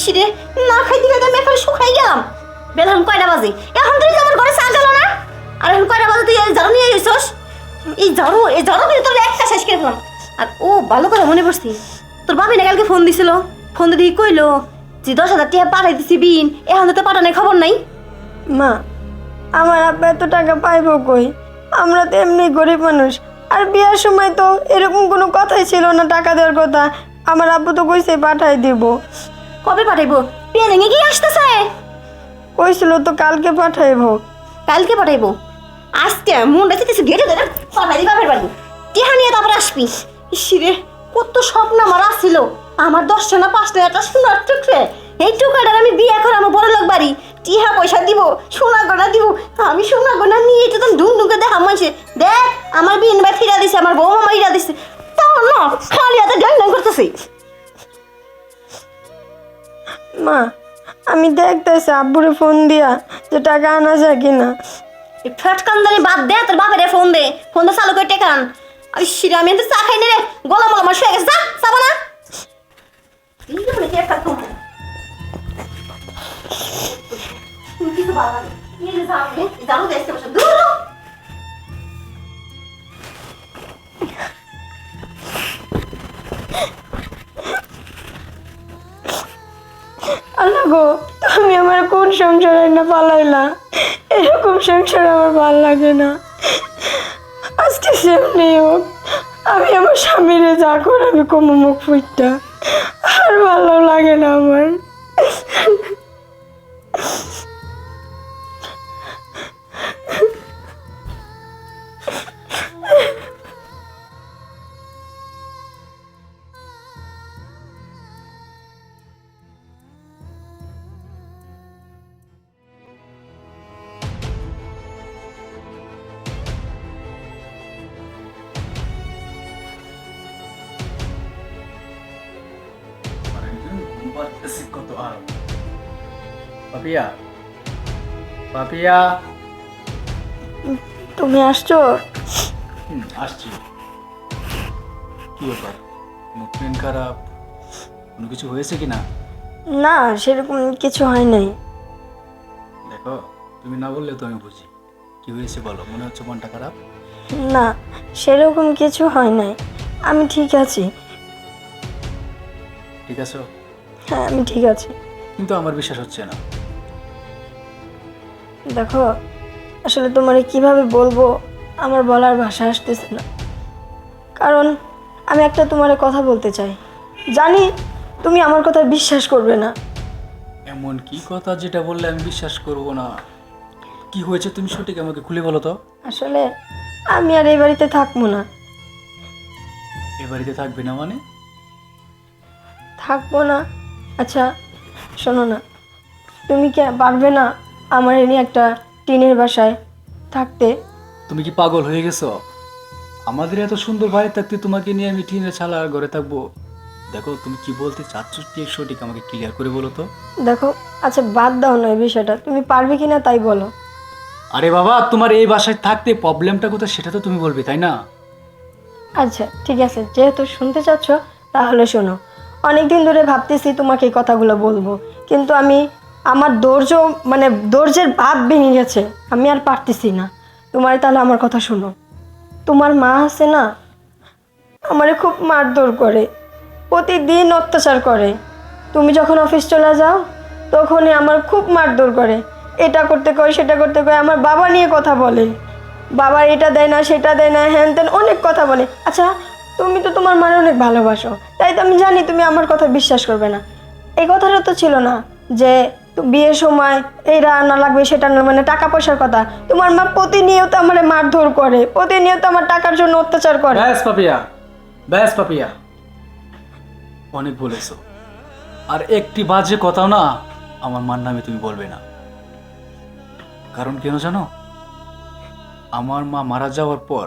ইসরে না খাইতে খাইতে আমি এখন শুকাই গেলাম। বেলা এখন কয়টা বাজে? এখন তুই আমার ঘরে চা গেল না? আর এখন কয়টা বাজে তুই ঝাড়ু নিয়ে এসেছিস? এই ঝাড়ু কিন্তু তোর একটা শেষ করে ফেলাম। আর ও ভালো করে মনে পড়ছি, তোর বাপি না কালকে ফোন দিছিল, ফোন দিয়ে কইলো যে 10,000 টাকা পাঠাই দিছি বিন, এখন তো পাঠানোর খবর নাই। মা, আমার আব্বা এত টাকা পাইবো কই? আমরা তো এমনি গরিব মানুষ। আর বিয়ার সময় তো এরকম কোনো কথাই ছিল না টাকা দেওয়ার কথা। আমার আব্বু তো কইছে পাঠাই দিব। কবে পাঠাইবো? পেনে কি আসতেছে? কইছিল তো কালকে পাঠাইবো। কালকে পাঠাইবো? আজকে মনটা চেতেছে গেটে দেয় না, পাঠাই দিই বাপের বাড়ি, টিহা নিয়ে তারপর আসবি। ইসিরে কত স্বপ্ন আমার আসছিল, আমার 10টা না 5টা একটা সোনার টুকরে, এই টুকরাটা আমি বিয়ে করে আমার বড় লোক বাড়ি, টিহা পয়সা দিব, সোনা গয়না দিব। আমি সোনা গয়না নিয়ে এটা তো ঢুকে দেখা মাইছে, দেখ আমার বিয়ে ভাই ফিরা দিছে, আমার বউ মামা ইরা দিছে, তাও না খালি হাতে ড্যাং ড্যাং করতেছে। মা, আমি দেখতেছি আব্বুরে ফোন দিয়া যে টাকা আনা যায় কিনা। এই ফ্যাটকান্দানি বাদ দে, তোর বাপের ফোন দে, ফোনটা চালু করে টেকান। আমি শিরা আমি চা খাই নে রে, গলা মলা আমার শুয়ে গেছে, যা চাবো না। আল্লাহ গো, তুমি আমার কোন সংসারে না পালাইলা? এরকম সংসার আমার ভালো লাগে না। আজকে সেমনি হোক, আমি আমার স্বামীরে যা করে আমি কমু মুখ ফুটটা, আর ভালো লাগে না আমার। পাপিয়া, পাপিয়া। তুমি আসছো? আসছি। কি ব্যাপার, মুখ পেন খারাপ, কোনো কিছু হয়েছে কি না? না, সেরকম কিছু হয় নাই। দেখো, তুমি না বললে তো আমি বুঝি কি হয়েছে, বলো। মনে হচ্ছে মনটা খারাপ? না, সেরকম কিছু হয় নাই, আমি ঠিক আছি। ঠিক আছে? হ্যাঁ, আমি ঠিক আছি। কিন্তু আমার বিশ্বাস হচ্ছে না। দেখো, আসলে তোমারে কিভাবে বলবো আমার বলার ভাষা আসতেছে না। কারণ আমি একটা তোমারে কথা বলতে চাই, জানি তুমি আমার কথা বিশ্বাস করবে না। এমন কি কথা যেটা বললে আমি বিশ্বাস করব না? কি হয়েছে তুমি সঠিক আমাকে খুলে বলো তো। আসলে আমি আর এই বাড়িতে থাকবো না। এ বাড়িতে থাকবে না মানে? থাকবো না? আচ্ছা শোনো না, তুমি কি পারবে না আমার এনে একটা টিনের বাসায় থাকতে? তুমি কি পাগল হয়ে গেছো? আমাদের এত সুন্দর বাড়ি থাকতে তোমাকে নিয়ে আমি টিনের ছালা ঘরে থাকবো? দেখো, তুমি কি বলতে চাচ্ছ ঠিক সঠিক আমাকে ক্লিয়ার করে বলো তো। দেখো, আচ্ছা বাদ দাও না এই বিষয়টা, তুমি পারবে কি না তাই বলো। আরে বাবা, তোমার এই বাসায় থাকতে প্রবলেমটা কোথায় সেটা তো তুমি বলবে, তাই না? আচ্ছা ঠিক আছে, যেহেতু শুনতে চাচ্ছ তাহলে শোনো। অনেক দিন ধরে ভাবতেছি তোমাকে এই কথাগুলো বলবো, কিন্তু আমার ধৈর্যের বাঁধ ভেঙে গেছে, আমি আর পারতেছি না। তোমার তাহলে আমার কথা শোনো। তোমার মা আছে না, আমারে খুব মারধর করে, প্রতিদিন অত্যাচার করে। তুমি যখন অফিস চলে যাও তখনই আমার খুব মারধর করে, এটা করতে কয় সেটা করতে কয়, আমার বাবা নিয়ে কথা বলে, বাবার এটা দেয় না সেটা দেয় না, হ্যান ত্যান অনেক কথা বলে। আচ্ছা, তুমি তো তোমার মায়ের অনেক ভালোবাসো, তাই তো আমি জানি তুমি আমার কথা বিশ্বাস করবে না। এই কথাটা তো ছিল না যে বিয়ের সময় এইটা আনা লাগবে সেটা না, মানে টাকা পয়সার কথা। তোমার মা প্রতিনিয়ত আমার মারধর করে, প্রতিনিয়ত আমার টাকার জন্য অত্যাচার করে। ব্যাস পাপিয়া, ব্যাস পাপিয়া, অনেক বলেছো। আর একটি বাজে কথাও না আমার মার নামে তুমি বলবে না। কারণ কেন জানো? আমার মা মারা যাওয়ার পর,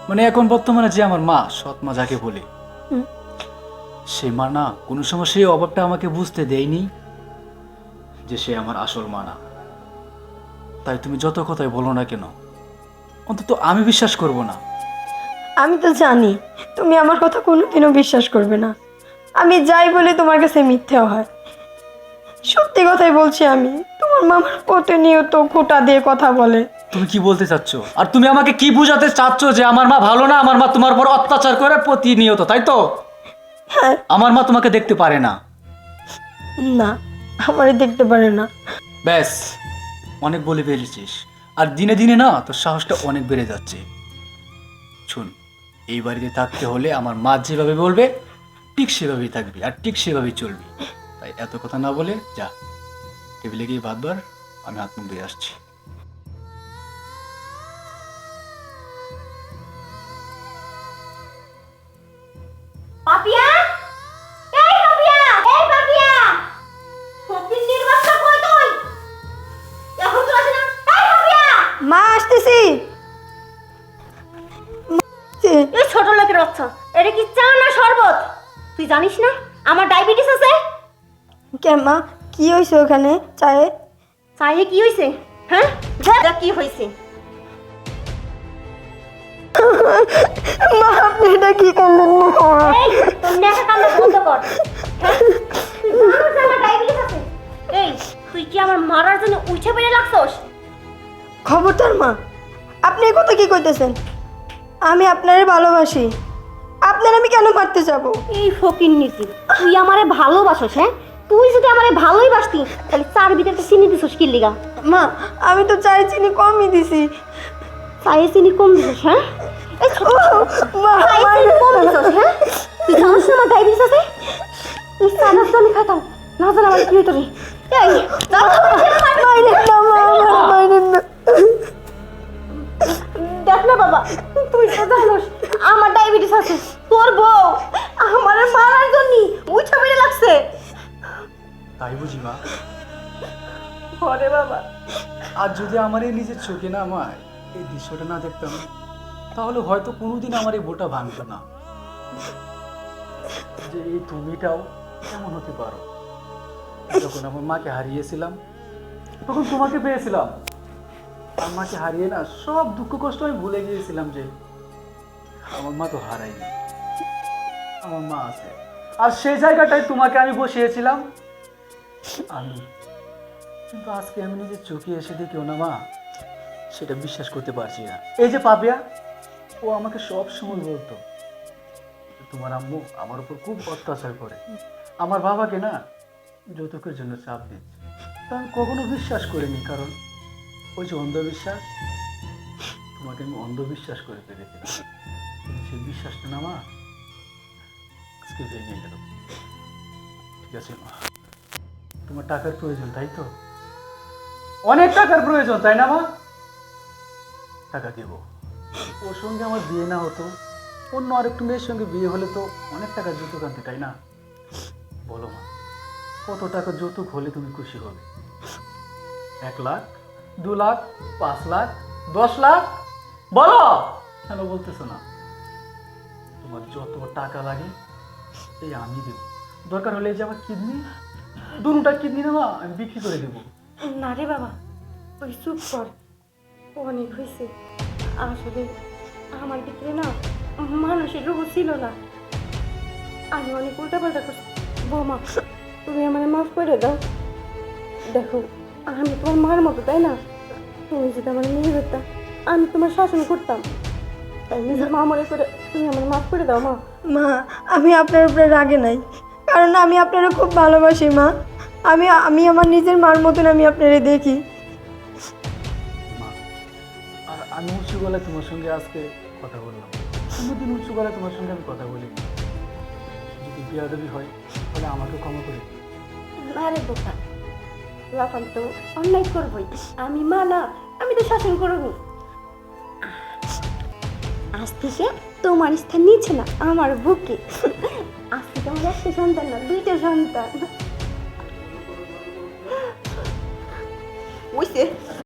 মানে এখন বর্তমানে যে আমার মা, সৎ মা যাকে বলে, সে মা না কোনো সময় সেই অভাবটা আমাকে বুঝতে দেয়নি যে সে আমার আসল মা না। তাই তুমি যত কথাই বলো না কেন, অন্তত আমি বিশ্বাস করব না। আমি তো জানি তুমি আমার কথা কোনোদিনও বিশ্বাস করবে না। আমি যাই বলি তোমার কাছে মিথ্যেও হয়। সত্যি কথাই বলছি আমি। তোমার মামার প্রতিনিয়ত খোঁটা দিয়ে কথা বলে। তুমি কি বলতে চাচ্ছ? আর তুমি আমাকে কি বোঝাতে চাচ্ছ যে আমার মা ভালো না, আমার মা তোমার উপর অত্যাচার করে প্রতিনিয়ত, তাই তো? হ্যাঁ। আমার মা তোমাকে দেখতে পারে না। না, আমারে দেখতে পারে না। ব্যাস, অনেক বলে ফেলেছিস। আর দিনে দিনে না তোর সাহসটা অনেক বেড়ে যাচ্ছে। শুন, এই বাড়িতে থাকতে হলে আমার মা যেভাবে বলবে ঠিক সেভাবেই থাকবি, আর ঠিক সেভাবেই চলবি। তাই এত কথা না বলে যা, টেবিলে গিয়ে ভাত বার, আমি হাত মুখ ধুয়ে আসছি। পাপিয়া, এই পাপিয়া, এই পাপিয়া, ফকিন্নির বাচ্চা কই তুই? এখন তো আসে না। এই পাপিয়া, মা আসতেছি। এই ছোট লোকের বাচ্চা, এটা কি চা না শরবত? তুই জানিস না আমার ডায়াবেটিস আছে? কে মা, কি হয়েছে ওখানে চায়ে? চায়ে কি হইছে? হ্যাঁ, যা কি হইছে? মা, আপনি এটা কি করলেন? এই তোর নেশা কান্না বন্ধ কর। হ্যাঁ? তুই জানিস যে আমার ডায়াবেটিস আছে? এই তুই কি আমার মারার জন্য উঠে বেড়ে লাগছস? খবরদার মা, আপনি এই কথা কি কইতেছেন? আমি আপনারে ভালোবাসি, আপনার আমি কেন মারতে যাব? এই ফকিন্নিটি, তুই আমারে ভালোবাসস? হ্যাঁ, তুই যদি আমারে ভালোই বাসতি তাহলে চার ভিতরে চিনি দিছস কি লিগা? মা, আমি তো চাই চিনি কমই দিছি। চায়ে চিনি কম দিছস? হ্যাঁ, এই ছোট মা, চায়ে চিনি কম দিছস? হ্যাঁ, তুই জানিস না আমার ডায়াবেটিস আছে? এই চাটা তো আমি খাইতাম না, জানা আমার কি হইতো রে। এই যা তো মাইরেন না মা, আমারে মাইরেন না। দেখ না বাবা, তুই তো জানোস আমার ডায়াবেটিস আছে। তোর বউ আমারে মারার জন্য উঠে বেড়ে লাগছে। তাই বুঝি মা? ওরে বাবা, আর যদি আমার এই নিজের চোখে না আমার এই দৃশ্যটা না দেখতাম, তাহলে হয়তো কোনোদিন আমার এই বোটা ভাঙতো না। যে এই তুমিটাও কেমন হতে পারো। যখন আমার মাকে হারিয়েছিলাম তখন তোমাকে পেয়েছিলাম। আমার মাকে হারিয়ে না সব দুঃখ কষ্ট আমি ভুলে গিয়েছিলাম যে আমার মা তো হারায়নি, আমার মা আছে। আর সেই জায়গাটায় তোমাকে আমি বসিয়েছিলাম আমি। কিন্তু আজকে আমি নিজের চোখে এসে দেখেও না মা, সেটা বিশ্বাস করতে পারছি না। এই যে পাপিয়া, ও আমাকে সব সময় বলতো তোমার আম্মু আমার উপর খুব অত্যাচার করে, আমার বাবাকে না যৌতুকের জন্য চাপ দিচ্ছে। তা আমি কখনো বিশ্বাস করিনি, কারণ ওই যে অন্ধবিশ্বাস, তোমাকে আমি অন্ধবিশ্বাস করে ফেলেছিলাম। কিন্তু সেই বিশ্বাসটা না মা আজকে ভেঙে গেল। ঠিক আছে মা, তোমার টাকার প্রয়োজন তাই তো? অনেক টাকার প্রয়োজন তাই না মা? টাকা দেব। ওর সঙ্গে আমার বিয়ে না হতো, অন্য আরেকটু মেয়ের সঙ্গে বিয়ে হলে তো অনেক টাকার যৌতুক আনতে, তাই না? বলো মা, কত টাকার যৌতুক হলে তুমি খুশি হবে? 1 লাখ, 2 লাখ, 5 লাখ, 10 লাখ? বলো, কেন বলতেছো না? তোমার যত টাকা লাগে এই আমি দেবো। দরকার হলে এই যে আমার কিডনি, দুটা কিডনি না মা আমি বিক্রি করে দেবো। না রে বাবা, তুই চুপ কর, অনেক হয়েছে। আসলে আমার ভিতরে না মানুষের রোগ ছিল না, আমি অনেক উল্টাপাল্টা করছি। বৌমা, তুমি আমার মাফ করে দাও। দেখো, আমি তোমার মার মতো, তাই না? তুমি যদি আমার মেয়ে হতাম, আমি তোমার শাসন করতাম। তাই নিজের মা মনে করে তুমি আমার মাফ করে দাও মা। মা, আমি আপনার উপরে রাগে নাই, কারণ আমি আপনারা খুব ভালোবাসি মা। আমি আমার নিজের মার মতন আমি আপনারা দেখি। মা, আর আমি উঁচু গলায় তোমার সঙ্গে আজকে কথা বললাম, কোনোদিন উঁচু গলায় তোমার সঙ্গে আমি কথা বলিনি। যদি বেয়াদবি হয় তাহলে আমাকে ক্ষমা করে দিও। না রে বোকা, লাফান তো অন্যায় করবই। আমি মা না, আমি তো শাসন করবো। আজ থেকে তোমার স্থান নিচ্ছে না আমার বুকে। আজ থেকে আমার একটা সন্তান না, 2টা সন্তান। ওইসে